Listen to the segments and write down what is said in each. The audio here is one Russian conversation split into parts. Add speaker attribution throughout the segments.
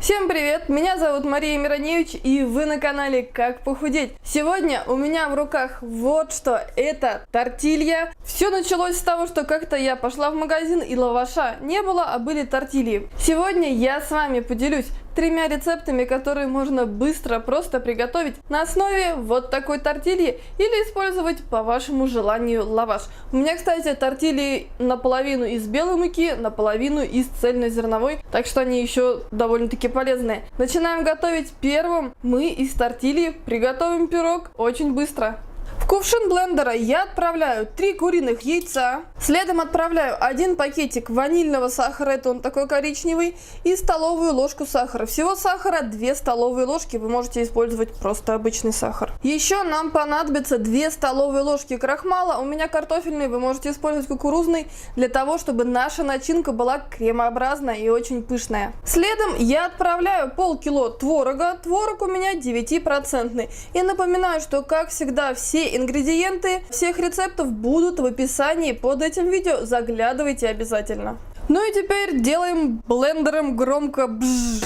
Speaker 1: Всем привет, меня зовут Мария Мироневич, и вы на канале Как похудеть. Сегодня у меня в руках вот что, это тортилья. Все началось с того, что как-то я пошла в магазин и лаваша не было, а были тортильи. Сегодня я с вами поделюсь тремя рецептами, которые можно быстро просто приготовить на основе вот такой тортильи или использовать по вашему желанию лаваш. У меня, кстати, тортильи наполовину из белой муки, наполовину из цельнозерновой, так что они еще довольно-таки полезные. Начинаем готовить. Первым мы из тортильи приготовим пирог очень быстро. В кувшин блендера я отправляю 3 куриных яйца, следом отправляю 1 пакетик ванильного сахара, это он такой коричневый, и столовую ложку сахара. Всего сахара 2 столовые ложки, вы можете использовать просто обычный сахар. Еще нам понадобится 2 столовые ложки крахмала, у меня картофельный, вы можете использовать кукурузный, для того, чтобы наша начинка была кремообразная и очень пышная. Следом я отправляю полкило творога, творог у меня 9%. И напоминаю, что как всегда все ингредиенты всех рецептов будут в описании под этим видео, заглядывайте обязательно. Ну и теперь делаем блендером громко бжж.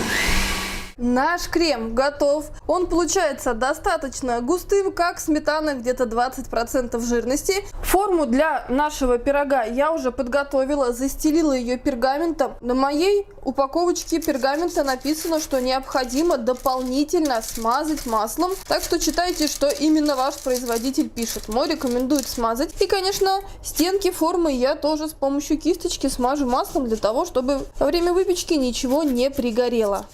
Speaker 1: Наш крем готов. Он получается достаточно густым, как сметана, где-то 20% жирности. Форму для нашего пирога я уже подготовила, застелила ее пергаментом. На моей упаковочке пергамента написано, что необходимо дополнительно смазать маслом. Так что читайте, что именно ваш производитель пишет. Мой рекомендует смазать. И, конечно, стенки формы я тоже с помощью кисточки смажу маслом, для того, чтобы во время выпечки ничего не пригорело.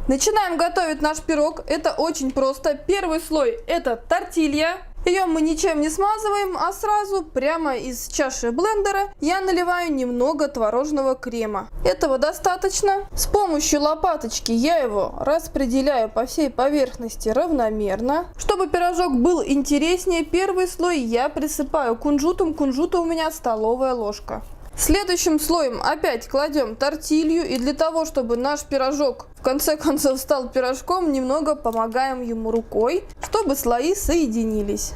Speaker 1: Начинаем готовить наш пирог. Это очень просто. Первый слой – это тортилья. Ее мы ничем не смазываем, а сразу прямо из чаши блендера я наливаю немного творожного крема. Этого достаточно. С помощью лопаточки я его распределяю по всей поверхности равномерно. Чтобы пирожок был интереснее, первый слой я присыпаю кунжутом. Кунжута у меня столовая ложка. Следующим слоем опять кладем тортилью, и для того, чтобы наш пирожок в конце концов стал пирожком, немного помогаем ему рукой, чтобы слои соединились.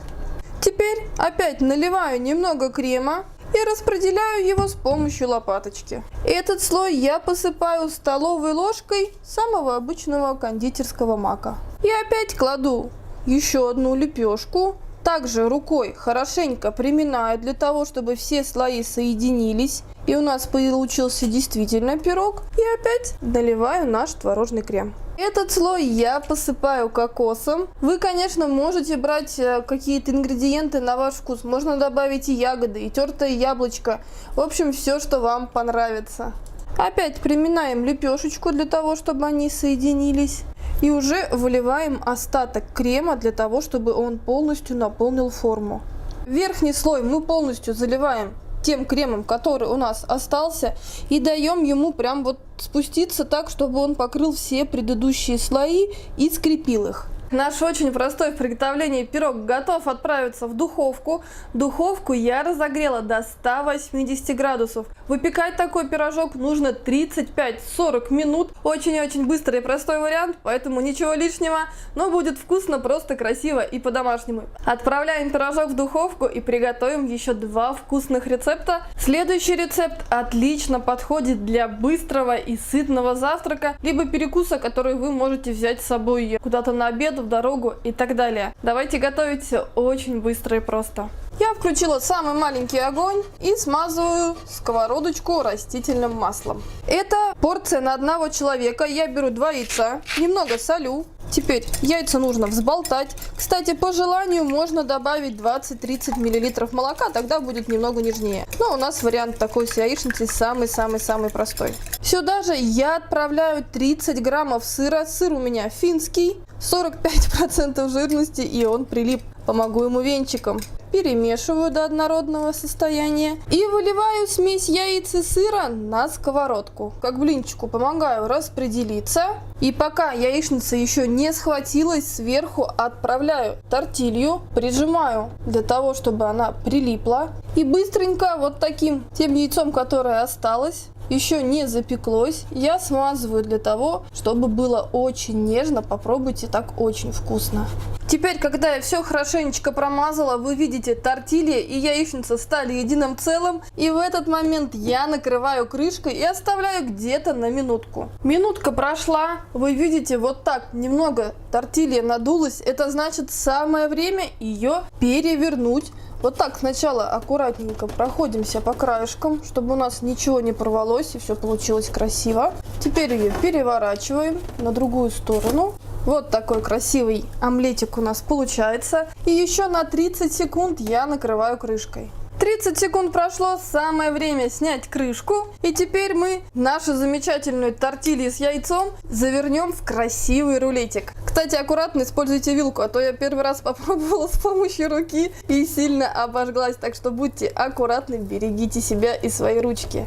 Speaker 1: Теперь опять наливаю немного крема и распределяю его с помощью лопаточки. Этот слой я посыпаю столовой ложкой самого обычного кондитерского мака. И опять кладу еще одну лепешку. Также рукой хорошенько приминаю для того, чтобы все слои соединились. И у нас получился действительно пирог. И опять наливаю наш творожный крем. Этот слой я посыпаю кокосом. Вы, конечно, можете брать какие-то ингредиенты на ваш вкус. Можно добавить и ягоды, и тертое яблочко. В общем, все, что вам понравится. Опять приминаем лепешечку для того, чтобы они соединились. И уже выливаем остаток крема для того, чтобы он полностью наполнил форму. Верхний слой мы полностью заливаем тем кремом, который у нас остался, и даем ему прям вот спуститься так, чтобы он покрыл все предыдущие слои и скрепил их. Наш очень простой в приготовлении пирог готов отправиться в духовку. Духовку я разогрела до 180 градусов. Выпекать такой пирожок нужно 35-40 минут. Очень-очень быстрый и простой вариант, поэтому ничего лишнего, но будет вкусно, просто красиво и по-домашнему. Отправляем пирожок в духовку и приготовим еще 2 вкусных рецепта. Следующий рецепт отлично подходит для быстрого и сытного завтрака, либо перекуса, который вы можете взять с собой куда-то на обед, в дорогу и так далее. Давайте готовить все очень быстро и просто. Я включила самый маленький огонь и смазываю сковородочку растительным маслом. Это порция на одного человека. Я беру 2 яйца, немного солю. Теперь яйца нужно взболтать. Кстати, по желанию можно добавить 20-30 мл молока, тогда будет немного нежнее. Но у нас вариант такой с яичницей самый-самый-самый простой. Сюда же я отправляю 30 граммов сыра. Сыр у меня финский, 45% жирности, и он прилип. Помогу ему венчиком. Перемешиваю до однородного состояния и выливаю смесь яиц и сыра на сковородку. Как блинчику помогаю распределиться. И пока яичница еще не схватилась, сверху отправляю тортилью, прижимаю для того, чтобы она прилипла. И быстренько вот таким тем яйцом, которое осталось, еще не запеклось, я смазываю для того, чтобы было очень нежно. Попробуйте, так очень вкусно. Теперь, когда я все хорошенечко промазала, вы видите, тортилья и яичница стали единым целым. И в этот момент я накрываю крышкой и оставляю где-то на минутку. Минутка прошла, вы видите, вот так немного тортилья надулась. Это значит самое время ее перевернуть. Вот так сначала аккуратненько проходимся по краешкам, чтобы у нас ничего не порвалось и все получилось красиво. Теперь ее переворачиваем на другую сторону. Вот такой красивый омлетик у нас получается. И еще на 30 секунд я накрываю крышкой. 30 секунд прошло, самое время снять крышку. И теперь мы нашу замечательную тортилью с яйцом завернем в красивый рулетик. Кстати, аккуратно используйте вилку, а то я первый раз попробовала с помощью руки и сильно обожглась. Так что будьте аккуратны, берегите себя и свои ручки.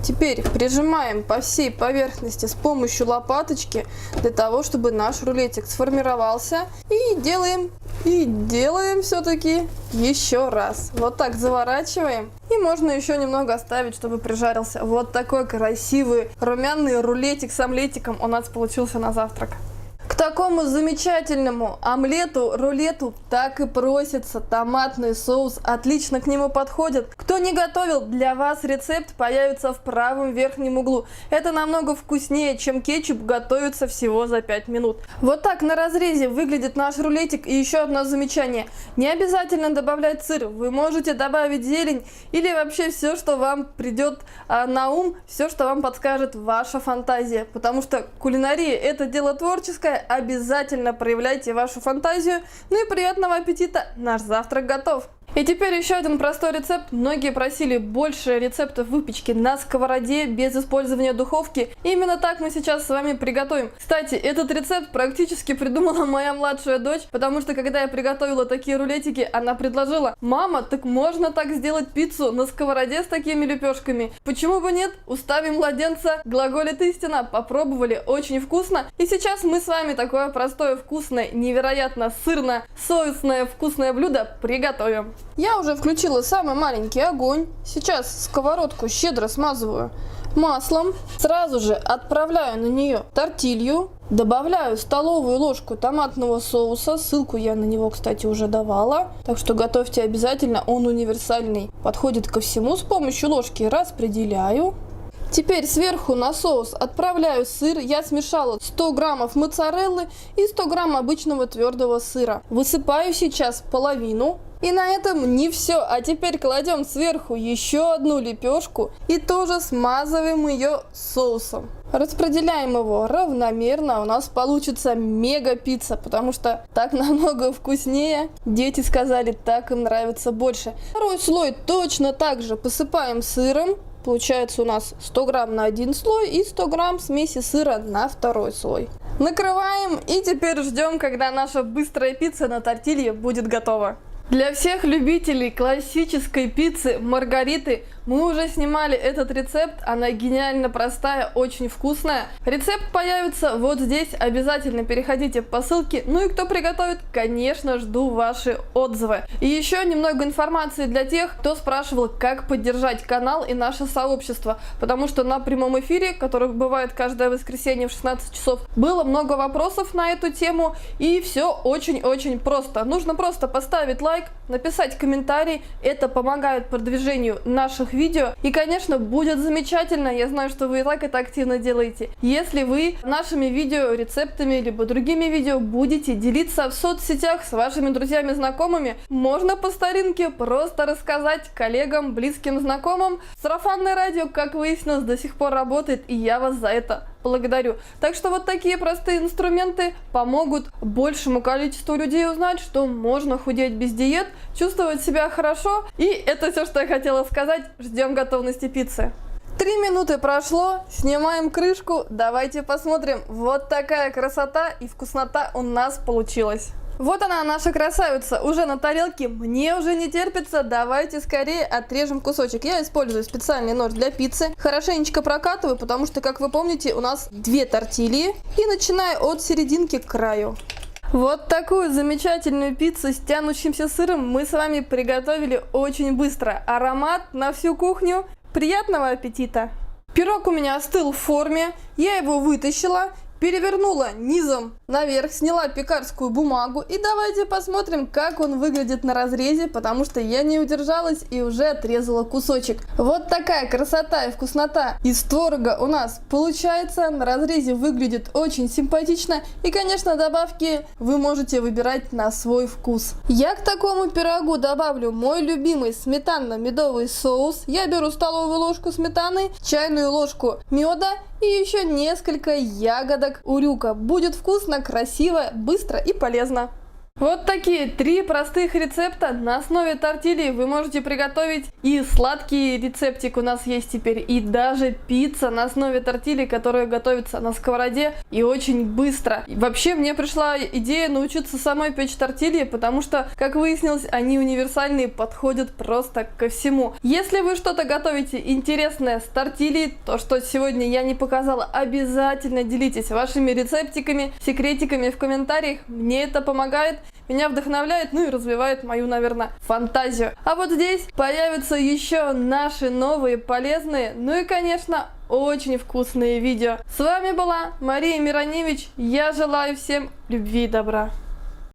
Speaker 1: Теперь прижимаем по всей поверхности с помощью лопаточки для того, чтобы наш рулетик сформировался. И делаем все-таки еще раз. Вот так заворачиваем. И можно еще немного оставить, чтобы прижарился. Вот такой красивый румяный рулетик с омлетиком у нас получился на завтрак. К такому замечательному омлету, рулету так и просится томатный соус, отлично к нему подходит. Кто не готовил, для вас рецепт появится в правом верхнем углу. Это намного вкуснее, чем кетчуп, готовится всего за 5 минут. Вот так на разрезе выглядит наш рулетик. И еще одно замечание. Не обязательно добавлять сыр, вы можете добавить зелень или вообще все, что вам придет на ум, все, что вам подскажет ваша фантазия. Потому что кулинария это дело творческое. Обязательно проявляйте вашу фантазию. Ну и приятного аппетита! Наш завтрак готов! И теперь еще один простой рецепт. Многие просили больше рецептов выпечки на сковороде без использования духовки. Именно так мы сейчас с вами приготовим. Кстати, этот рецепт практически придумала моя младшая дочь, потому что когда я приготовила такие рулетики, она предложила: мама, так можно так сделать пиццу на сковороде с такими лепешками? Почему бы нет? Уставим младенца, глаголит истина. Попробовали, очень вкусно. И сейчас мы с вами такое простое, вкусное, невероятно сырно-соусное вкусное блюдо приготовим. Я уже включила самый маленький огонь. Сейчас сковородку щедро смазываю маслом. Сразу же отправляю на нее тортилью. Добавляю столовую ложку томатного соуса. Ссылку я на него, кстати, уже давала. Так что готовьте обязательно, он универсальный. Подходит ко всему. С помощью ложки распределяю. Теперь сверху на соус отправляю сыр. Я смешала 100 граммов моцареллы и 100 грамм обычного твердого сыра. Высыпаю сейчас половину. И на этом не все. А теперь кладем сверху еще одну лепешку и тоже смазываем ее соусом. Распределяем его равномерно. У нас получится мега пицца, потому что так намного вкуснее. Дети сказали, так им нравится больше. Второй слой точно так же посыпаем сыром. Получается у нас 100 грамм на один слой и 100 грамм смеси сыра на второй слой. Накрываем и теперь ждем, когда наша быстрая пицца на тортилье будет готова. Для всех любителей классической пиццы Маргариты мы уже снимали этот рецепт, она гениально простая, очень вкусная. Рецепт появится вот здесь, обязательно переходите по ссылке. Ну и кто приготовит, конечно, жду ваши отзывы. И еще немного информации для тех, кто спрашивал, как поддержать канал и наше сообщество. Потому что на прямом эфире, который бывает каждое воскресенье в 16 часов, было много вопросов на эту тему. И все очень-очень просто. Нужно просто поставить лайк, написать комментарий, это помогает продвижению наших видео. И, конечно, будет замечательно, я знаю, что вы и так это активно делаете, если вы нашими видео, рецептами, либо другими видео будете делиться в соцсетях с вашими друзьями, знакомыми. Можно по старинке просто рассказать коллегам, близким, знакомым. Сарафанное радио, как выяснилось, до сих пор работает, и я вас за это благодарю. Так что вот такие простые инструменты помогут большему количеству людей узнать, что можно худеть без диет, чувствовать себя хорошо. И это все, что я хотела сказать. Ждем готовности пиццы. 3 минуты прошло, снимаем крышку, давайте посмотрим. Вот такая красота и вкуснота у нас получилась. Вот она, наша красавица, уже на тарелке. Мне уже не терпится, давайте скорее отрежем кусочек. Я использую специальный нож для пиццы. Хорошенечко прокатываю, потому что, как вы помните, у нас 2 тортильи. И начинаю от серединки к краю. Вот такую замечательную пиццу с тянущимся сыром мы с вами приготовили очень быстро. Аромат на всю кухню. Приятного аппетита! Пирог у меня остыл в форме, я его вытащила. перевернула низом наверх, сняла пекарскую бумагу и давайте посмотрим, как он выглядит на разрезе, потому что я не удержалась и уже отрезала кусочек. Вот такая красота и вкуснота из творога у нас получается. На разрезе выглядит очень симпатично и, конечно, добавки вы можете выбирать на свой вкус. Я к такому пирогу добавлю мой любимый сметанно-медовый соус. Я беру столовую ложку сметаны, чайную ложку меда и еще несколько ягодок урюка. Будет вкусно, красиво, быстро и полезно. Вот такие 3 простых рецепта на основе тортильи вы можете приготовить. И сладкий рецептик у нас есть теперь, и даже пицца на основе тортильи, которая готовится на сковороде и очень быстро. И вообще мне пришла идея научиться самой печь тортильи, потому что, как выяснилось, они универсальные, подходят просто ко всему. Если вы что-то готовите интересное с тортильей, то, что сегодня я не показала, обязательно делитесь вашими рецептиками, секретиками в комментариях. Мне это помогает. Меня вдохновляет, ну и развивает мою, наверное, фантазию. А вот здесь появятся еще наши новые полезные, ну и, конечно, очень вкусные видео. С вами была Мария Мироневич. Я желаю всем любви и добра.